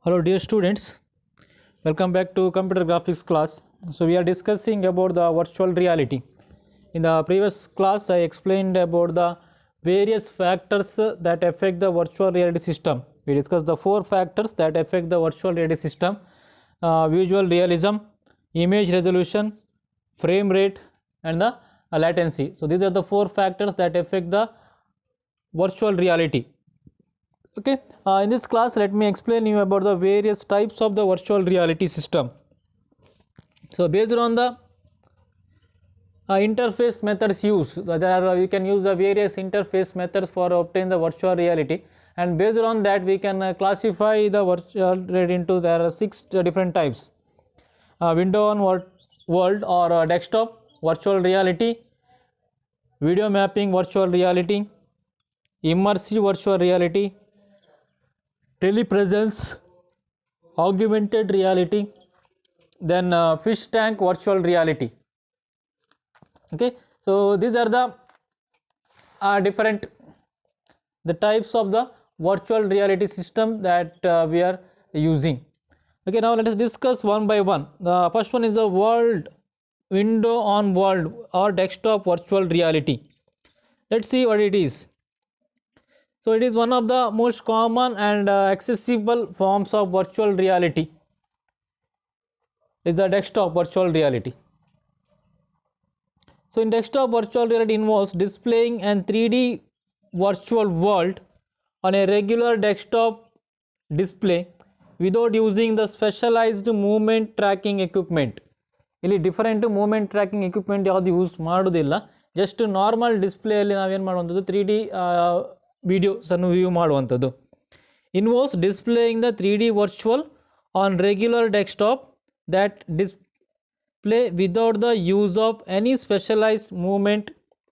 Hello dear students, welcome back to computer graphics class. So we are discussing about the virtual reality. In the previous class I explained about the various factors that affect the virtual reality system. We discussed the four factors that affect the virtual reality system: visual realism, image resolution, frame rate and the latency. So these are the four factors that affect the virtual reality. Okay, in this class let me explain you about the various types of the virtual reality system. So based on the interface methods used, you can use the various interface methods for obtain the virtual reality, and based on that we can classify the virtual reality into there are six different types: window on world or desktop virtual reality, video mapping virtual reality, immersive virtual reality, telepresence, augmented reality, then fish tank virtual reality. Okay, so these are the different the types of the virtual reality system that we are using. Okay, now let us discuss one by one. The first one is the window on world or desktop virtual reality. Let's see what it is. So it is one of the most common and accessible forms of virtual reality is the desktop virtual reality. So in desktop virtual reality involves displaying an 3D virtual world on a regular desktop display without using the specialized movement tracking equipment. ಇಲ್ಲಿ different movement tracking equipment ಯಾವುದು use ಮಾಡೋದಿಲ್ಲ, just normal ಡಿಸ್ಪ್ಲೇಯಲ್ಲಿ ನಾವೇನು ಮಾಡುವಂಥದ್ದು 3D ವಿಡಿಯೋಸನ್ನು view ಮಾಡುವಂಥದ್ದು. Involves displaying the 3D virtual on regular desktop that display without the use of any specialised movement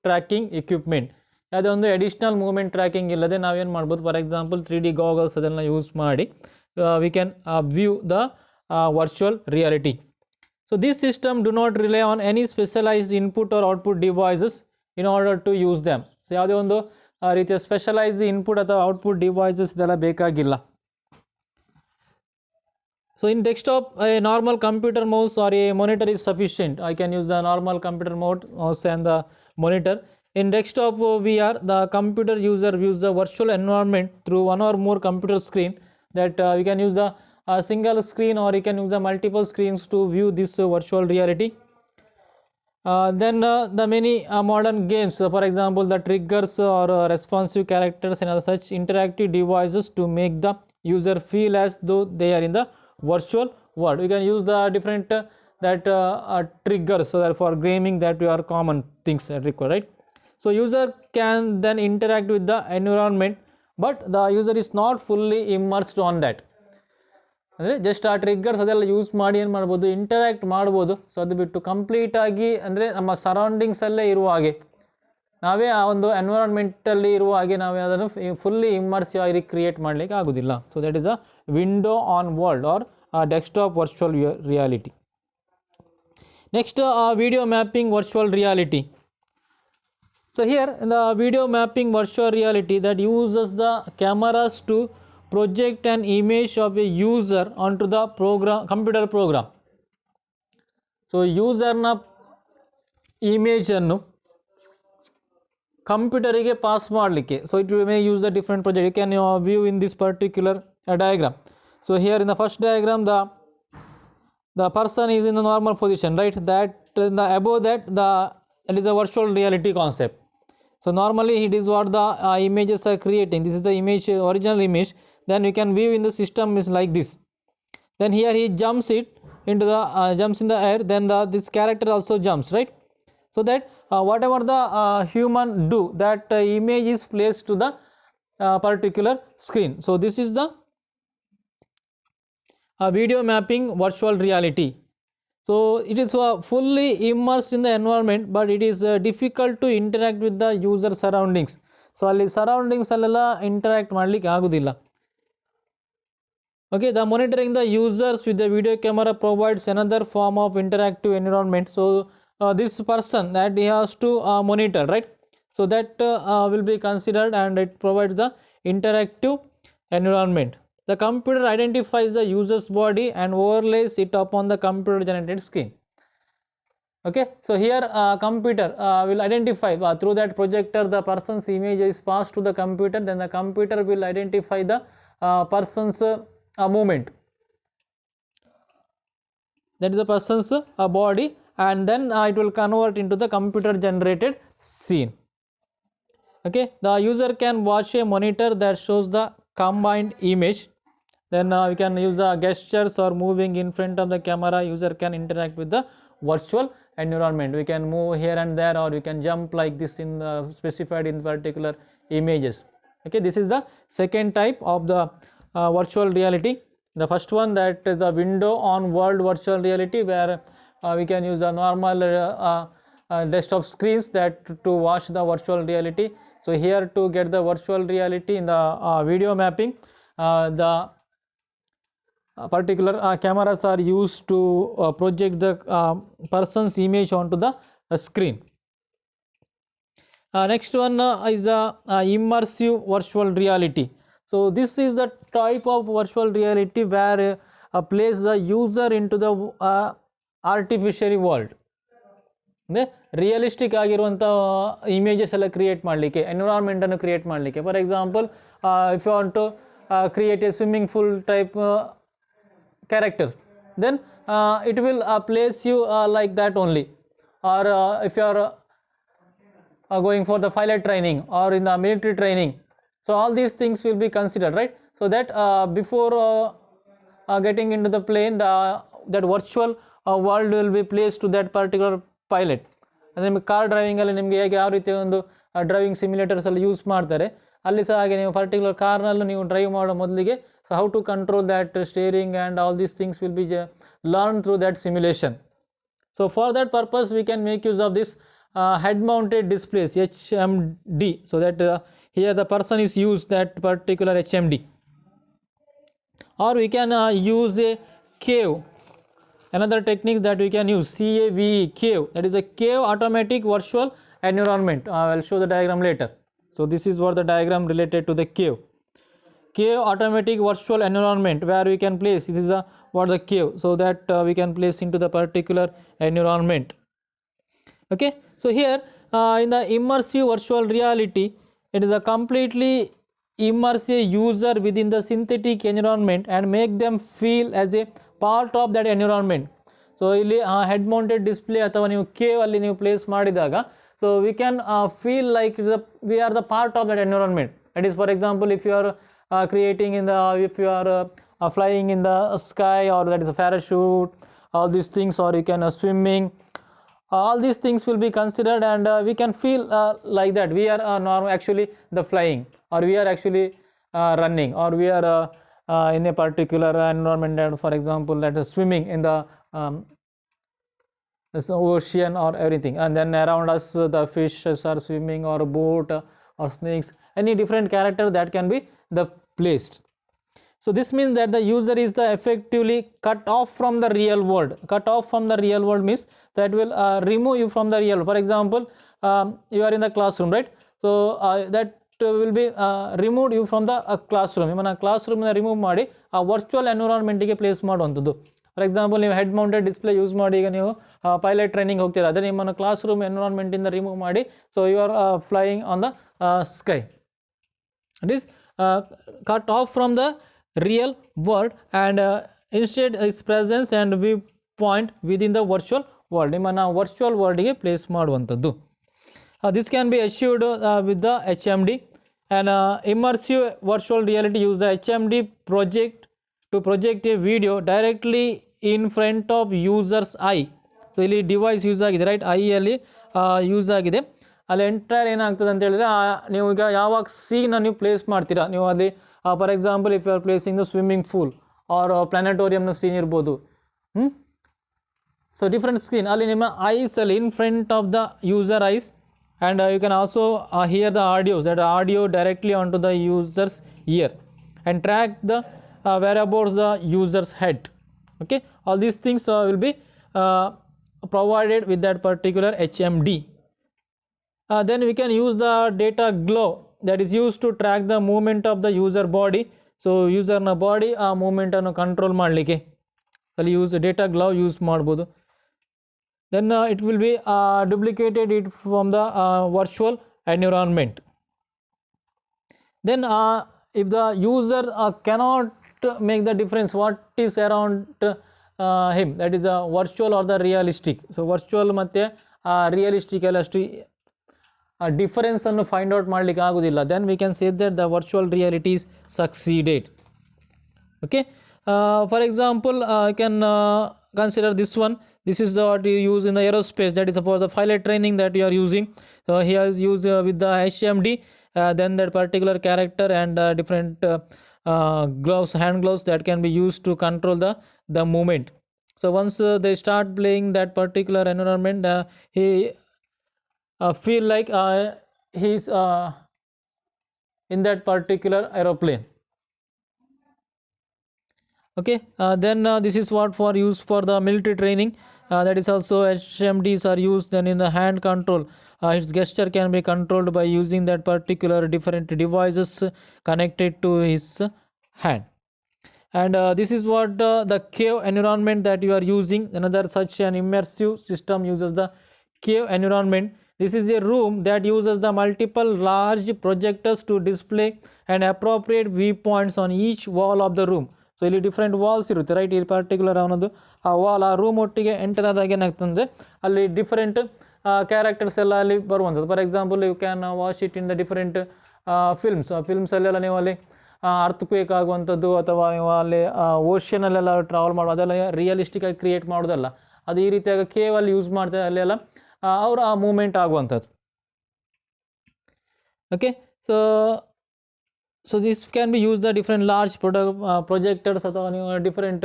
tracking equipment. ಯಾವುದೇ ಒಂದು ಅಡಿಷ್ನಲ್ ಮೂಮೆಂಟ್ ಟ್ರ್ಯಾಕಿಂಗ್ ಇಲ್ಲದೆ ನಾವೇನು ಮಾಡ್ಬೋದು, ಫಾರ್ ಎಕ್ಸಾಂಪಲ್ 3D ಗಾಗಲ್ಸ್ ಅದನ್ನು ಯೂಸ್ ಮಾಡಿ we can view the virtual reality. So this system do not rely on any specialized input or output devices in order to use them. So ಯಾವುದೇ ಒಂದು ರೀತಿಯ specialised input ಅಥವಾ output devices ಇದೆಲ್ಲ ಬೇಕಾಗಿಲ್ಲ. So in desktop a normal computer mouse or a monitor is sufficient. I can use the normal computer mouse and the monitor. In desktop VR the computer user views the virtual environment through one or more computer screen that we can use the a single screen or you can use the multiple screens to view this virtual reality. Then the many modern games, for example the triggers or responsive characters and other such interactive devices to make the user feel as though they are in the virtual world. You can use the different triggers so that for gaming that are common things that require, right? So user can then interact with the environment but the user is not fully immersed on that. ಅಂದರೆ just ಆ ಟ್ರಿಗ್ಗರ್ಸ್ ಅದೆಲ್ಲ use ಮಾಡಿ ಏನು ಮಾಡ್ಬೋದು, interact ಮಾಡ್ಬೋದು. So ಅದು ಬಿಟ್ಟು ಕಂಪ್ಲೀಟಾಗಿ ಅಂದರೆ ನಮ್ಮ ಸರೌಂಡಿಂಗ್ಸಲ್ಲೇ ಇರುವ ಹಾಗೆ ನಾವೇ ಆ ಒಂದು ಎನ್ವಿರಾನ್ಮೆಂಟಲ್ಲಿ ಇರುವ ಹಾಗೆ ನಾವೇ ಅದನ್ನು ಫುಲ್ಲಿ ಇಮ್ಮರ್ಸಿವ್ ಆಗಿ ಕ್ರಿಯೇಟ್ ಮಾಡಲಿಕ್ಕೆ ಆಗೋದಿಲ್ಲ. So that is a window on world or desktop virtual reality. Next video mapping virtual reality. So here in the video mapping virtual reality that uses the cameras to project an image of a user onto the computer program. So user na image annu computer ಗೆ pass ಮಾಡಲಿಕ್ಕೆ, so it may use the different project. You can view in this particular diagram. So here in the first diagram the person is in the normal position, right? That above that is a virtual reality concept. So normally it is what the images are creating. This is the image, original image. Then you can view in the system is like this. Then here he jumps into the jumps in the air. Then this character also jumps, right? So that whatever the human do, that image is placed to the particular screen. So this is the video mapping virtual reality. So it is fully immersed in the environment but it is difficult to interact with the user surroundings. So ಅಲ್ಲಿ surroundings ಅಲ್ಲೆಲ್ಲ interact ಮಾಡಲಿಕ್ಕೆ ಆಗೋದಿಲ್ಲ. Okay, the monitoring the users with the video camera provides another form of interactive environment. So this person that he has to monitor, right? So that will be considered and it provides the interactive environment. the computer identifies the user's body and overlays it upon the computer generated screen. Okay, so here computer will identify through that projector the person's image is passed to the computer, then the computer will identify the person's movement, that is the person's body, and then it will convert into the computer generated scene. Okay, the user can watch a monitor that shows the combined image, then we can use the gestures or moving in front of the camera. User can interact with the virtual environment. We can move here and there, or you can jump like this in specified in particular images. Okay, this is the second type of the virtual reality. The first one, that is the window on world virtual reality, where we can use the normal desktop screens that to watch the virtual reality. So here, to get the virtual reality in the video mapping, the particular cameras are used to project the person's image onto the screen. Next one is the immersive virtual reality. So this is the type of virtual reality where place the user into the artificial world. Realistic ಆಗಿರುವಂಥ images ಎಲ್ಲ create ಮಾಡಲಿಕ್ಕೆ, ಎನ್ವಿರಾನ್ಮೆಂಟನ್ನು create ಮಾಡಲಿಕ್ಕೆ. For example, if you want to create a swimming pool type characters, then it will place you like that only. Or if you are going for the pilot training or in the military training, so all these things will be considered, right? So that before getting into the plane, that virtual world will be placed to that particular pilot. ಅಂದರೆ ನಿಮಗೆ car ಡ್ರೈವಿಂಗಲ್ಲಿ ನಿಮಗೆ ಹೇಗೆ ಯಾವ ರೀತಿ ಒಂದು driving ಸಿಮ್ಯುಲೇಟರ್ಸ್ ಎಲ್ಲ use ಮಾಡ್ತಾರೆ, ಅಲ್ಲಿ ಸಹ ಹಾಗೆ ನೀವು ಪರ್ಟಿಕ್ಯುಲರ್ ಕಾರ್ನಲ್ಲೂ ನೀವು ಡ್ರೈವ್ ಮಾಡೋ ಮೊದಲಿಗೆ how to control that steering and all these things will be learn through that simulation. So for that purpose we can make use of this head mounted displays, HMD, so that here the person is used that particular HMD. Or we can use a cave, another technique that we can use, CAVE, cave, that is a cave automatic virtual environment. I will show the diagram later. So this is what the diagram related to the cave automatic virtual environment, where we can place, this is the what the cave, so that we can place into the particular environment. Okay, so here in the immersive virtual reality, it is a completely immerse a user within the synthetic environment and make them feel as a part of that environment. So ಇಲ್ಲಿ head mounted display ಅಥವಾ ನೀವು cave ಅಲ್ಲಿ ನೀವು place ಮಾಡಿದಾಗ, so we can feel like we are the part of that environment. That is, for example, if you are creating in the, if you are flying in the sky, or that is a parachute, all these things, or you can swimming, all these things will be considered, and we can feel like that we are normal actually the flying, or we are actually running, or we are in a particular environment, and for example that is swimming in the ocean or everything, and then around us the fishes are swimming, or boat or snakes, any different character that can be the placed. So this means that the user is the effectively cut off from the real world. Cut off from the real world means that will remove you from the real world. For example, you are in the classroom, right? So that will be removed you from the classroom. ನಿಮ್ಮನ್ನು ಕ್ಲಾಸ್ರೂಮ್ನ remove ಮಾಡಿ ಆ virtual ಎನ್ವಿರಾನ್ಮೆಂಟಿಗೆ place ಮಾಡುವಂಥದ್ದು. For example, ನೀವು head mounted display use ಮಾಡಿ ಈಗ ನೀವು pilot training ಹೋಗ್ತೀರಾ, ಅದೇ ನಿಮ್ಮನ್ನು ಕ್ಲಾಸ್ ರೂಮ್ ಎನ್ವಿರಾನ್ಮೆಂಟಿಂದ ರಿಮೂವ್ ಮಾಡಿ, so you are flying on the sky. It is cut off from the real world, and instead its presence and viewpoint within the virtual world. ನಿಮ್ಮನ್ನು virtual ವರ್ಲ್ಡ್ಗೆ place ಮಾಡುವಂಥದ್ದು. This can be achieved with the HMD, and immersive virtual reality use the HMD project to project a video directly in front of user's eye. So ಇಲ್ಲಿ device use ಆಗಿದೆ, right, ಐಯಲ್ಲಿ use ಆಗಿದೆ. ಅಲ್ಲಿ entire ಏನಾಗ್ತದೆ ಅಂತ ಹೇಳಿದ್ರೆ, ನೀವು ಈಗ ಯಾವಾಗ ಸೀನ ನೀವು ಪ್ಲೇಸ್ ಮಾಡ್ತೀರಾ, ನೀವು ಅಲ್ಲಿ for example if you are placing the swimming pool or ಪ್ಲಾನೆಟೋರಿಯಮ್ನ ಸೀನ್ ಇರ್ಬೋದು. ಸೊ ಡಿಫ್ರೆಂಟ್ ಸ್ಕ್ರೀನ್ ಅಲ್ಲಿ ನಿಮ್ಮ ಐಸಲ್ಲಿ in front of the user eyes, and you can also hear the audios, that audio directly onto the user's ear, and track the whereabouts the user's head. Okay, all these things will be provided with that particular HMD. Then we can use the data glow, that is used to track the movement of the user body. So ಯೂಸರ್ನ body ಆ ಮೂಮೆಂಟನ್ನು control ಮಾಡಲಿಕ್ಕೆ ಅಲ್ಲಿ data glove use ಮಾಡ್ಬೋದು. then it will be duplicated it from the virtual environment. Then if the user cannot make the difference what is around him, that is a virtual or the realistic. So virtual ಮತ್ತೆ realistic ಎಲ್ಲ ಅಷ್ಟು difference ಅನ್ನು find out ಮಾಡಲಿಕ್ಕೆ ಆಗೋದಿಲ್ಲ. then we can say that the virtual realities succeeded. Okay, for example I can consider this one. This is what you use in the aerospace, that is for the pilot training that you are using. So here is used with the HMD, then that particular character and different gloves, hand gloves that can be used to control the movement. So once they start playing that particular environment, he feel like he is in that particular aeroplane. Okay, then this is what for use for the military training. That is also HMDs are used. Then in the hand control, his gesture can be controlled by using that particular different devices connected to his hand. And this is what the cave environment that you are using. Another such an immersive system uses the cave environment. This is a room that uses the multiple large projectors to display and appropriate viewpoints on each wall of the room. So ಇಲ್ಲಿ different walls ಇರುತ್ತೆ right. ಈ particular ಅವನದು ಆ wall ಆ room ಒಟ್ಟಿಗೆ enter ಆದಾಗ ಏನಾಗ್ತಂದರೆ ಅಲ್ಲಿ different characters ಎಲ್ಲ ಅಲ್ಲಿ ಬರುವಂಥದ್ದು. For example you can watch it in the different films. ಆ ಫಿಲ್ಮ್ಸಲ್ಲೆಲ್ಲ ನೀವು ಅಲ್ಲಿ ಅರ್ಥಕ್ವೇಕ್ ಆಗುವಂಥದ್ದು ಅಥವಾ ನೀವು ಅಲ್ಲಿ ಓಷನಲ್ಲೆಲ್ಲ ಟ್ರಾವೆಲ್ ಮಾಡೋ ಅದೆಲ್ಲ ರಿಯಲಿಸ್ಟಿಕ್ಕಾಗಿ ಕ್ರಿಯೇಟ್ ಮಾಡೋದಲ್ಲ, ಅದು ಈ ರೀತಿಯಾಗಿ ಕೇವಲ್ ಯೂಸ್ ಮಾಡ್ತಾರೆ ಅಲ್ಲೆಲ್ಲ ಅವರು ಆ ಮೂಮೆಂಟ್ ಆಗುವಂಥದ್ದು. Okay, so this can be used the different large projectors ಅಥವಾ ನೀವು ಡಿಫರೆಂಟ್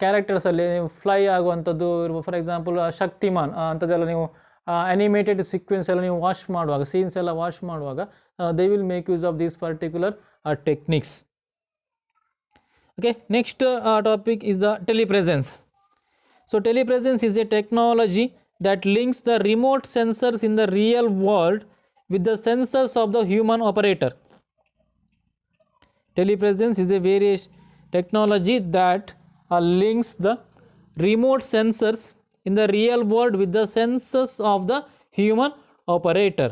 ಕ್ಯಾರೆಕ್ಟರ್ಸಲ್ಲಿ ಫ್ಲೈ ಆಗುವಂಥದ್ದು. ಫಾರ್ ಎಕ್ಸಾಂಪಲ್ ಶಕ್ತಿಮಾನ್ ಅಂಥದ್ದೆಲ್ಲ ನೀವು ಅನಿಮೇಟೆಡ್ ಸೀಕ್ವೆನ್ಸ್ ಎಲ್ಲ ನೀವು ವಾಚ್ ಮಾಡುವಾಗ, ಸೀನ್ಸ್ ಎಲ್ಲ ವಾಚ್ ಮಾಡುವಾಗ they will make use of these particular techniques. Okay, next topic is the telepresence. So telepresence is a technology that links the remote sensors in the real world with the sensors of the human operator. Telepresence is a various technology that links the remote sensors in the real world with the sensors of the human operator.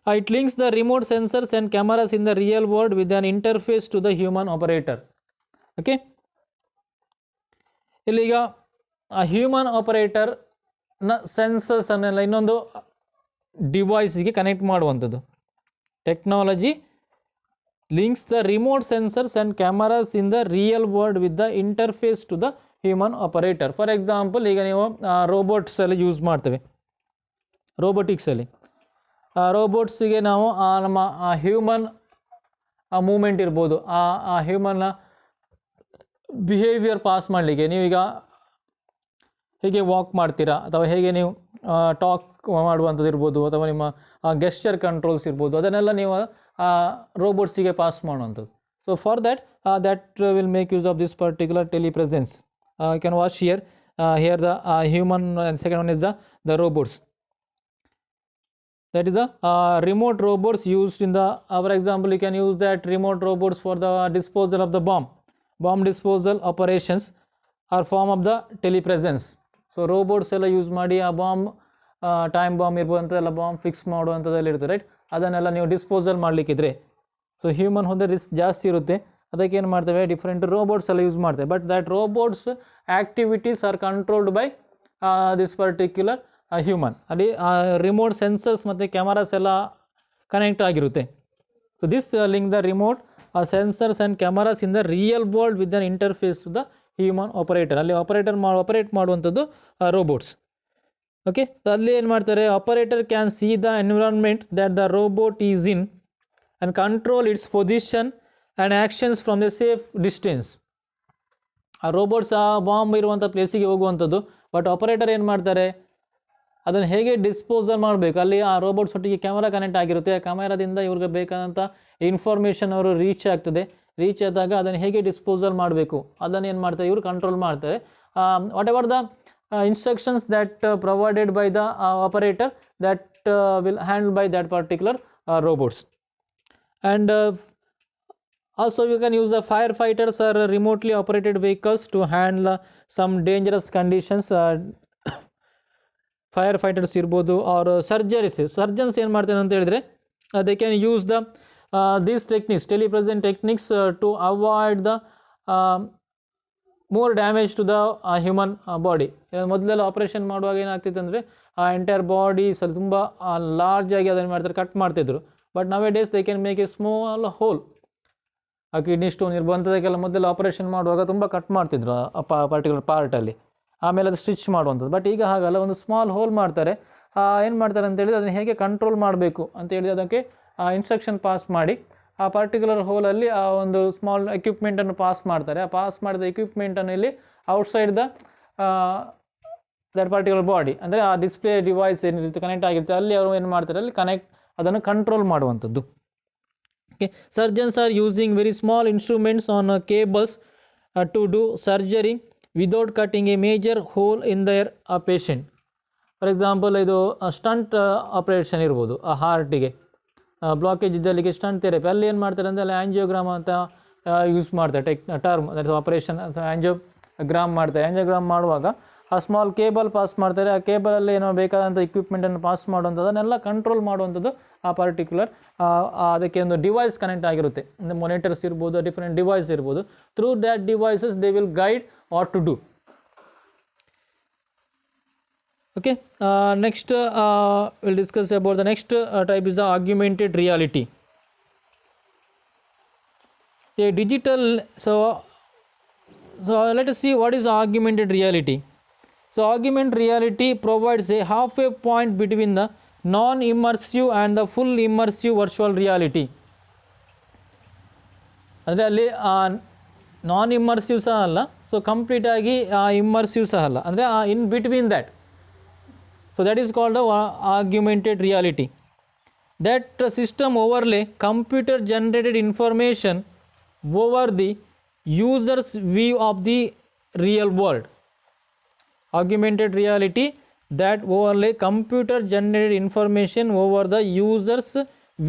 It links the remote sensors and cameras in the real world with an interface to the human operator. Okay, ಇಲ್ಲಿಗ ಆ human ಆಪರೇಟರ್ನ sensors ಅನ್ನೆಲ್ಲ ಇನ್ನೊಂದು ಡಿವೈಸ್ಗೆ connect ಮಾಡುವಂಥದ್ದು. Technology links the remote sensors and cameras in the real world with the interface to the human operator. For example ಈಗ ನೀವು robots ಎಲ್ಲ use ಮಾಡ್ತೇವೆ. ರೋಬೋಟಿಕ್ಸಲ್ಲಿ ರೋಬೋಟ್ಸಿಗೆ ನಾವು ನಮ್ಮ human moment ಇರ್ಬೋದು, ಆ ಹ್ಯೂಮನ್ನ ಬಿಹೇವಿಯರ್ ಪಾಸ್ ಮಾಡಲಿಕ್ಕೆ ನೀವೀಗ ಹೇಗೆ ವಾಕ್ ಮಾಡ್ತೀರಾ ಅಥವಾ ಹೇಗೆ ನೀವು ಟಾಕ್ ಮಾಡುವಂಥದ್ದು ಇರ್ಬೋದು ಅಥವಾ ನಿಮ್ಮ ಗೆಸ್ಚರ್ ಕಂಟ್ರೋಲ್ಸ್ ಇರ್ಬೋದು, ಅದನ್ನೆಲ್ಲ ನೀವು ರೋಬೋಟ್ಸಿಗೆ ಪಾಸ್ ಮಾಡುವಂಥದ್ದು. So for that will make use of this particular telepresence. You can watch here the human and second one is the robots. That is the remote robots used in the for example you can use that remote robots for the disposal of the bomb disposal operations are form of the telepresence. So robots ಎಲ್ಲ use ಮಾಡಿ ಆ time bomb ಇರ್ಬೋದು ಅಂತೆಲ್ಲ bomb fix ಮಾಡುವಂಥದ್ದೆಲ್ಲ ಇರುತ್ತೆ right. ಅದನ್ನೆಲ್ಲ ನೀವು disposal ಮಾಡಲಿಕ್ಕಿದ್ರೆ so human ಹೋದರೆ ರಿಸ್ಕ್ ಜಾಸ್ತಿ ಇರುತ್ತೆ, ಅದಕ್ಕೆ ಏನು ಮಾಡ್ತೇವೆ ಡಿಫ್ರೆಂಟ್ ರೋಬೋಟ್ಸ್ ಎಲ್ಲ ಯೂಸ್ ಮಾಡ್ತೇವೆ. But that robots activities are controlled by this particular human. ಅಲ್ಲಿ ರಿಮೋಟ್ ಸೆನ್ಸರ್ಸ್ ಮತ್ತು ಕ್ಯಾಮರಾಸ್ ಎಲ್ಲ ಕನೆಕ್ಟ್ ಆಗಿರುತ್ತೆ. So this link the remote sensors and cameras in the real world with an interface to the human operator. ಅಲ್ಲಿ operate ಮಾಡುವಂಥದ್ದು robots. Okay, ಅಲ್ಲಿ ಏನು ಮಾಡ್ತಾರೆ, operator can see the environment that the robot is in and control its position and actions from the safe distance. ಆ robots ಆ bomb ಇರುವಂಥ ಪ್ಲೇಸಿಗೆ ಹೋಗುವಂಥದ್ದು, ಬಟ್ ಆಪರೇಟರ್ ಏನು ಮಾಡ್ತಾರೆ, ಅದನ್ನು ಹೇಗೆ ಡಿಸ್ಪೋಸಲ್ ಮಾಡಬೇಕು. ಅಲ್ಲಿ ಆ ರೋಬೋಟ್ಸ್ ಒಟ್ಟಿಗೆ ಕ್ಯಾಮರಾ ಕನೆಕ್ಟ್ ಆಗಿರುತ್ತೆ, ಆ ಕ್ಯಾಮರಾದಿಂದ ಇವ್ರಿಗೆ ಬೇಕಾದಂಥ ಇನ್ಫಾರ್ಮೇಷನ್ ಅವರು ರೀಚ್ ಆದಾಗ ಅದನ್ನು ಹೇಗೆ ಡಿಸ್ಪೋಸಲ್ ಮಾಡಬೇಕು ಅದನ್ನು ಏನು ಮಾಡ್ತಾರೆ, ಇವರು ಕಂಟ್ರೋಲ್ ಮಾಡ್ತಾರೆ. What ever the instructions that provided by the operator that will handled by that particular robots. And Also we can use the firefighters or remotely operated vehicles to handle some dangerous conditions. Fire fighters ಇರ್ಬೋದು or surgeons ಏನು ಮಾಡ್ತಾರೆ ಅಂತ ಹೇಳಿದ್ರೆ they can use the these techniques telepresent techniques to avoid the more damage to the human body. ಮೊದಲೆಲ್ಲ operation ಮಾಡುವಾಗ ಏನಾಗ್ತಿತ್ತು ಅಂದರೆ ಆ ಎಂಟೈರ್ ಬಾಡಿ ಸ್ವಲ್ಪ ತುಂಬ ಲಾರ್ಜ್ ಆಗಿ ಅದನ್ನು ಮಾಡ್ತಾರೆ, ಕಟ್ ಮಾಡ್ತಿದ್ರು. But nowadays they can make a small hole. ಆ ಕಿಡ್ನಿ ಸ್ಟೋನ್ ಇರ್ಬಂಥದಕ್ಕೆಲ್ಲ ಮೊದಲೆಲ್ಲ ಆಪ್ರೇಷನ್ ಮಾಡುವಾಗ ತುಂಬ ಕಟ್ ಮಾಡ್ತಿದ್ರು ಆ ಪರ್ಟಿಕ್ಯುಲರ್ ಪಾರ್ಟಲ್ಲಿ, ಆಮೇಲೆ ಅದು ಸ್ಟಿಚ್ ಮಾಡುವಂಥದ್ದು. ಬಟ್ ಈಗ ಹಾಗಲ್ಲ, ಒಂದು ಸ್ಮಾಲ್ ಹೋಲ್ ಮಾಡ್ತಾರೆ. ಏನು ಮಾಡ್ತಾರೆ ಅಂತೇಳಿದ್ರೆ ಅದನ್ನು ಹೇಗೆ ಕಂಟ್ರೋಲ್ ಮಾಡಬೇಕು ಅಂತೇಳಿ ಅದಕ್ಕೆ ಇನ್ಸ್ಟ್ರಕ್ಷನ್ ಪಾಸ್ ಮಾಡಿ ಆ ಪರ್ಟಿಕ್ಯುಲರ್ ಹೋಲಲ್ಲಿ ಆ ಒಂದು ಸ್ಮಾಲ್ ಎಕ್ವಿಪ್ಮೆಂಟನ್ನು ಪಾಸ್ ಮಾಡ್ತಾರೆ. ಆ ಪಾಸ್ ಮಾಡಿದ ಎಕ್ವಿಪ್ಮೆಂಟನ್ನು ಇಲ್ಲಿ ಔಟ್ಸೈಡ್ ದಟ್ ಪರ್ಟಿಕ್ಯುಲರ್ ಬಾಡಿ, ಅಂದರೆ ಆ ಡಿಸ್ಪ್ಲೇ ಡಿವೈಸ್ ಏನಿರುತ್ತೆ ಕನೆಕ್ಟ್ ಆಗಿರುತ್ತೆ ಅಲ್ಲಿ ಅವರು ಏನು ಮಾಡ್ತಾರೆ, ಅಲ್ಲಿ ಅದನ್ನು ಕಂಟ್ರೋಲ್ ಮಾಡುವಂಥದ್ದು. Okay, surgeons are using very small instruments on cables to do surgery without cutting a major hole in their patient. For example ಇದು ಸ್ಟಂಟ್ ಆಪ್ರೇಷನ್ ಇರ್ಬೋದು, ಆ ಹಾರ್ಟಿಗೆ ಬ್ಲಾಕೇಜ್ ಇದ್ದಲ್ಲಿಗೆ ಸ್ಟಂಟ್ ಥೆರಪಿ, ಅಲ್ಲಿ ಏನು ಮಾಡ್ತಾರೆ ಅಂದರೆ ಅಲ್ಲಿ ಆ್ಯಂಜಿಯೋಗ್ರಾಮ್ ಅಂತ ಯೂಸ್ ಮಾಡ್ತಾರೆ term, that is operation angiogram ಮಾಡ್ತಾರೆ. ಆ್ಯಂಜಿಯೋಗ್ರಾಮ್ ಮಾಡುವಾಗ ಆ ಸ್ಮಾಲ್ ಕೇಬಲ್ ಪಾಸ್ ಮಾಡ್ತಾರೆ. ಆ ಕೇಬಲಲ್ಲಿ ಏನೋ ಬೇಕಾದಂಥ ಇಕ್ವಿಪ್ಮೆಂಟನ್ನು ಪಾಸ್ ಮಾಡುವಂಥದ್ದು, ಅದನ್ನೆಲ್ಲ ಕಂಟ್ರೋಲ್ ಮಾಡುವಂಥದ್ದು ಆ ಪರ್ಟಿಕ್ಯುಲರ್ ಅದಕ್ಕೆ ಒಂದು ಡಿವೈಸ್ ಕನೆಕ್ಟ್ ಆಗಿರುತ್ತೆ. ಅಂದರೆ ಮೊನಿಟರ್ಸ್ ಇರ್ಬೋದು, ಡಿಫ್ರೆಂಟ್ ಡಿವೈಸ್ ಇರ್ಬೋದು. Through that devices they will guide what to do. Okay, next we'll discuss about the next type is the augmented reality. A digital, so let us see what is augmented reality. So augmented reality provides a halfway point between the non-immersive and the full immersive virtual reality. ಅಂದರೆ ಅಲ್ಲಿ ನಾನ್ immersive ಸಹ ಅಲ್ಲ, so ಕಂಪ್ಲೀಟಾಗಿ immersive ಸಹ ಅಲ್ಲ, ಅಂದರೆ in between that. So that is called the augmented reality. That system overlay computer generated information over the user's view of the real world. Augmented reality that overlay computer generated information over the user's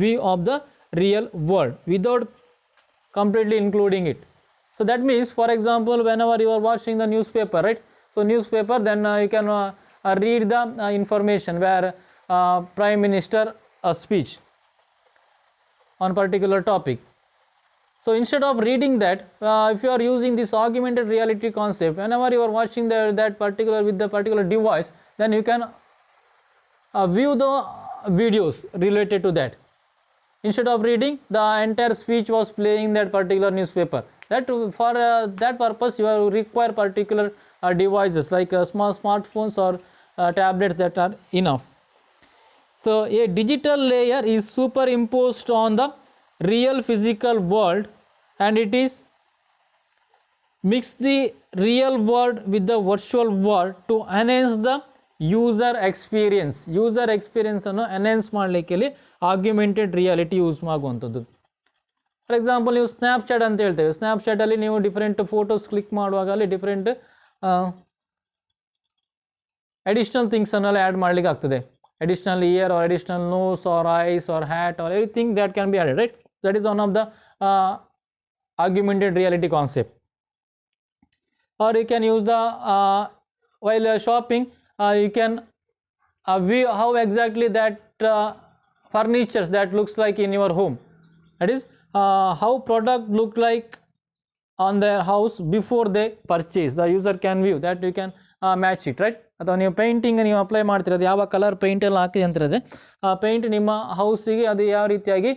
view of the real world without completely including it. So that means, for example, whenever you are watching the newspaper, right? So newspaper, then you can read the information where Prime Minister speech on particular topic. So instead of reading that, if you are using this augmented reality concept, whenever you are watching that particular with the particular device, then you can view the videos related to that. Instead of reading, the entire speech was playing that particular newspaper. That for that purpose you require particular devices like small smartphones or tablets that are enough. So a digital layer is superimposed on the real physical world, and it is mix the real world with the virtual world to enhance the user experience. User experience ಅನ್ನು enhance ಮಾಡಲಿಕ್ಕೆ ಆಗ್ಯುಮೆಂಟೆಡ್ reality use ಆಗುವಂಥದ್ದು. For example ನೀವು Snapchat ಅಂತ ಹೇಳ್ತೇವೆ. ಸ್ನ್ಯಾಪ್ಚಾಟಲ್ಲಿ ನೀವು different photos click ಮಾಡುವಾಗ ಅಲ್ಲಿ different additional ಥಿಂಗ್ಸನ್ನೆಲ್ಲ add ಮಾಡಲಿಕ್ಕೆ ಆಗ್ತದೆ. Additional ear or additional nose or eyes or hat or everything that can be added, right? That is one of the augmented reality concept. Or you can use the while shopping, you can view how exactly that furnitures that looks like in your home, that is how product look like on their house before they purchase. The user can view that, you can match it, right? ಅಥವಾ ನೀವು painting ನೀವು apply ಮಾಡ್ತಿರೋದು ಯಾವ colour paint ಎಲ್ಲ ಹಾಕಿ ಅಂತಿರೋದೆ ಆ paint ನಿಮ್ಮ ಹೌಸಿಗೆ ಅದು ಯಾವ ರೀತಿಯಾಗಿ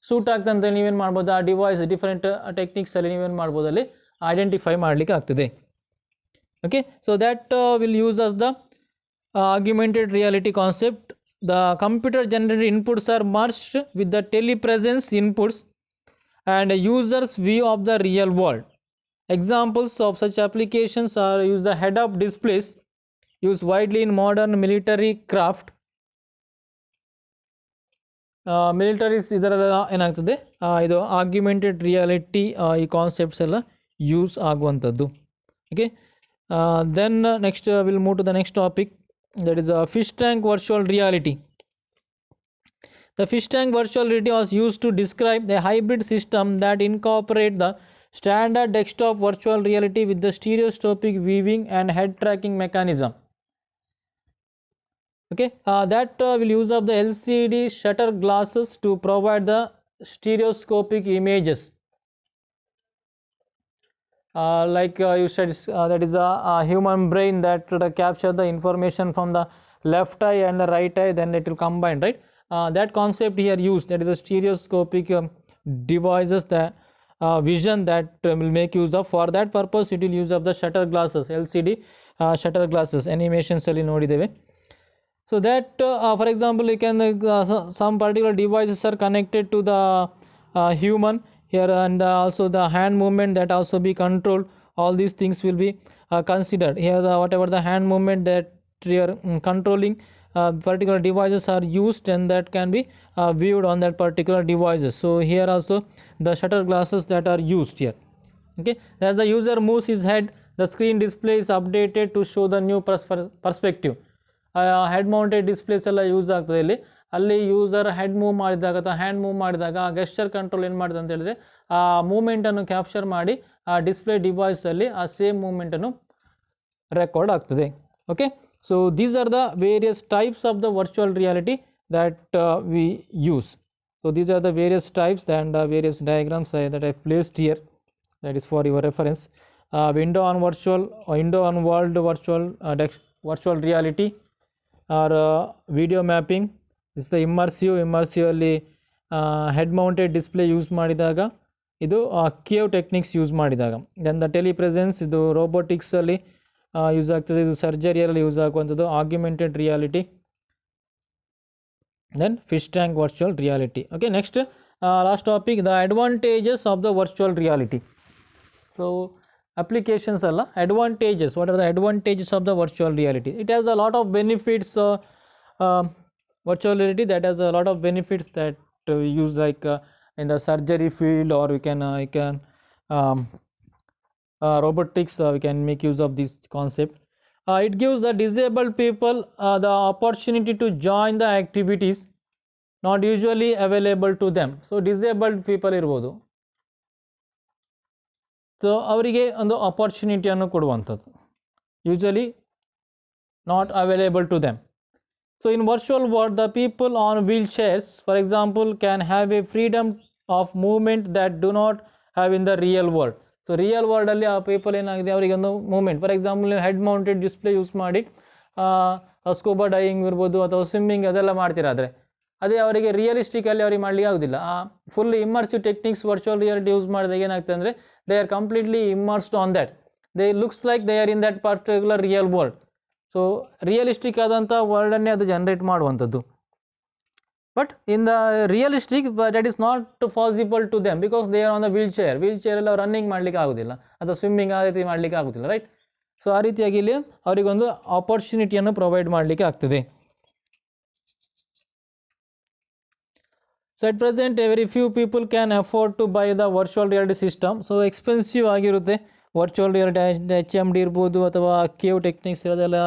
ಸೂಟ್ ಆಗ್ತಂತ ನೀವೇನು ಮಾಡ್ಬೋದು, ಆ ಡಿವೈಸ್ ಡಿಫ್ರೆಂಟ್ ಟೆಕ್ನಿಕ್ಸಲ್ಲಿ ನೀವೇನು ಮಾಡ್ಬೋದು, ಅಲ್ಲಿ ಐಡೆಂಟಿಫೈ ಮಾಡಲಿಕ್ಕೆ ಆಗ್ತದೆ. Okay, so that will use us the augmented reality concept. The computer generated inputs are merged with the telepresence inputs and users view of the real world. Examples of such applications are use the head-up displays used widely in modern military craft. Militaries ಇದರೆಲ್ಲ ಏನಾಗ್ತದೆ, ಇದು augmented reality ಈ concepts ಎಲ್ಲ use ಆಗುವಂಥದ್ದು. Okay, then next will move to the next topic, that is a fish tank virtual reality. The fish tank virtual reality was used to describe a hybrid system that incorporate the standard desktop virtual reality with the stereoscopic viewing and head tracking mechanism. Okay, that will use up the LCD shutter glasses to provide the stereoscopic images. You said, that is a human brain that capture the information from the left eye and the right eye, then it will combine, right? That concept here used, that is a stereoscopic devices, that vision that will make use of. For that purpose it will use of the shutter glasses, LCD shutter glasses, animations ಅಲ್ಲಿ ನೋಡಿದ್ದೇವೆ. So that for example you can some particular devices are connected to the human here, and also the hand movement that also be controlled. All these things will be considered here. Whatever the hand movement that you are controlling, particular devices are used, and that can be viewed on that particular devices. So here also the shutter glasses that are used here. Okay, as the user moves his head, the screen display is updated to show the new perspective. Head mounted displays ಎಲ್ಲ use ಆಗ್ತದೆ ಇಲ್ಲಿ. ಅಲ್ಲಿ user head move ಮಾಡಿದಾಗ ಅಥವಾ hand move ಮಾಡಿದಾಗ ಆ gesture control ಏನು ಮಾಡಿದೆ ಅಂತ ಹೇಳಿದ್ರೆ ಆ ಮೂಮೆಂಟನ್ನು ಕ್ಯಾಪ್ಚರ್ ಮಾಡಿ ಆ ಡಿಸ್ಪ್ಲೇ ಡಿವೈಸಲ್ಲಿ ಆ ಸೇಮ್ ಮೂಮೆಂಟನ್ನು ರೆಕಾರ್ಡ್ ಆಗ್ತದೆ. Okay, so these are the various types of the virtual reality that we use. So these are the various types and various diagrams that I placed here, that is for your reference. Window on world virtual reality, or video mapping is the immersive ಅಲ್ಲಿ head mounted display use ಮಾಡಿದಾಗ, ಇದು cave techniques use ಮಾಡಿದಾಗ. Then the telepresence, ಇದು ರೋಬೋಟಿಕ್ಸಲ್ಲಿ use ಆಗ್ತದೆ, ಇದು ಸರ್ಜರಿಯಲ್ಲಿ use ಆಗುವಂಥದ್ದು. ಆಗ್ಯುಮೆಂಟೆಡ್ reality, then fish tank virtual reality. Okay, next last topic, the advantages of the virtual reality. So applications alla advantages, what are the advantages of the virtual reality? It has a lot of benefits. Virtual reality that has a lot of benefits that we use, like in the surgery field, or we can robotics, we can make use of this concept. It gives the disabled people the opportunity to join the activities not usually available to them. So disabled people ಇರ್ಬೋದು, so ಅವರಿಗೆ ಒಂದು ಆಪರ್ಚುನಿಟಿಯನ್ನು ಕೊಡುವಂಥದ್ದು, usually not available to them. So in virtual world, the people on wheel chairs for example can have a freedom of movement that do not have in the real world. So real ವರ್ಲ್ಡಲ್ಲಿ ಆ people ಏನಾಗಿದೆ, ಅವರಿಗೆ ಒಂದು moment, for example ನೀವು head mounted display use ಮಾಡಿ scuba diving ಇರ್ಬೋದು ಅಥವಾ swimming ಅದೆಲ್ಲ ಮಾಡ್ತಿರಾದರೆ, ಅದೇ ಅವರಿಗೆ ರಿಯಲಿಸ್ಟಿಕಲ್ಲಿ ಅವ್ರಿಗೆ ಮಾಡಲಿಕ್ಕೆ ಆಗೋದಿಲ್ಲ. Full immersive techniques virtual reality use ಮಾಡಿದಾಗ ಏನಾಗ್ತದೆ ಅಂದರೆ, they are completely immersed on that. They looks like they are in that particular real world. So realistic ಆದಂಥ ವರ್ಲ್ಡನ್ನೇ ಅದು ಜನರೇಟ್ ಮಾಡುವಂಥದ್ದು. But in the realistic that is not possible to them because they are on the wheelchair ಎಲ್ಲ running ಮಾಡಲಿಕ್ಕೆ ಆಗೋದಿಲ್ಲ ಅಥವಾ swimming ಆ ರೀತಿ ಮಾಡಲಿಕ್ಕೆ ಆಗೋದಿಲ್ಲ, ರೈಟ್? ಸೊ ಆ ರೀತಿಯಾಗಿ ಇಲ್ಲಿ ಅವರಿಗೊಂದು ಆಪರ್ಚುನಿಟಿಯನ್ನು ಪ್ರೊವೈಡ್ ಮಾಡಲಿಕ್ಕೆ ಆಗ್ತದೆ. So at present very few people can afford to buy the virtual reality system. So expensive ಆಗಿರುತ್ತೆ ವರ್ಚುವಲ್ ರಿಯಾಲಿಟಿ, HMD ಇರ್ಬೋದು ಅಥವಾ ಕೇವ್ ಟೆಕ್ನಿಕ್ಸ್ ಇರೋದೆಲ್ಲ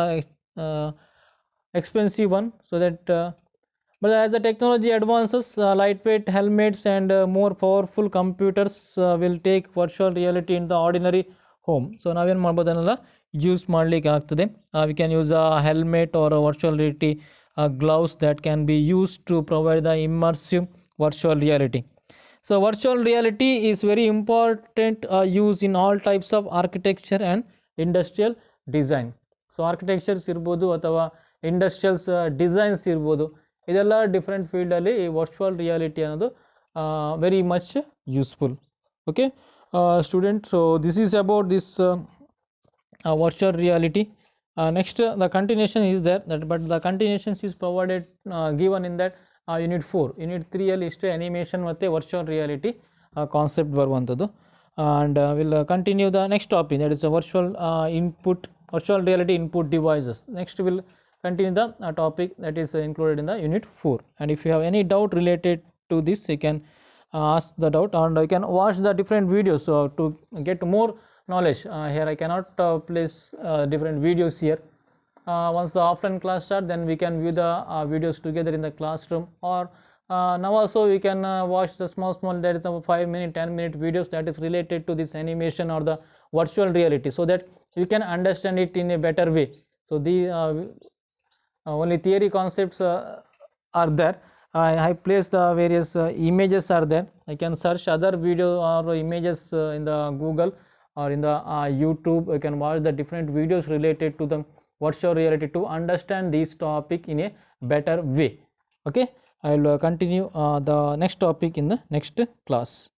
expensive one. So that but as the technology advances, lightweight helmets and more powerful computers will take virtual reality in the ordinary home. So ನಾವೇನು ಮಾಡ್ಬೋದು ಅದನ್ನೆಲ್ಲ use ಮಾಡಲಿಕ್ಕೆ ಆಗ್ತದೆ. We can use a helmet or a virtual reality gloves that can be used to provide the immersive virtual reality. So virtual reality is very important use in all types of architecture and industrial design. So architectures ಇರ್ಬೋದು ಅಥವಾ industrials designs ಇರ್ಬೋದು, ಇದೆಲ್ಲ different ಫೀಲ್ಡಲ್ಲಿ ಈ virtual reality ಅನ್ನೋದು very much useful. Okay student, so this is about this virtual reality. Next the continuation is there, but the continuations is provided given in that unit 4. Unit 3 ಇಷ್ಟೇ animation ಮತ್ತು virtual reality concept ಬರುವಂಥದ್ದು. And will continue the next topic, that is virtual reality input devices. Next will continue the topic that is included in the unit 4. And if you have any doubt related to this, you can ask the doubt, and you can watch the different videos to get more knowledge. Here I cannot place different videos here. Once the offline class start, then we can view the videos together in the classroom, or now also you can watch the small there is a 5-minute 10-minute videos that is related to this animation or the virtual reality, so that you can understand it in a better way. So the only theory concepts are there. I place the various images are there. I can search other video or images in the Google or in the YouTube. You can watch the different videos related to the virtual reality to understand this topic in a better way. Okay, I will continue the next topic in the next class.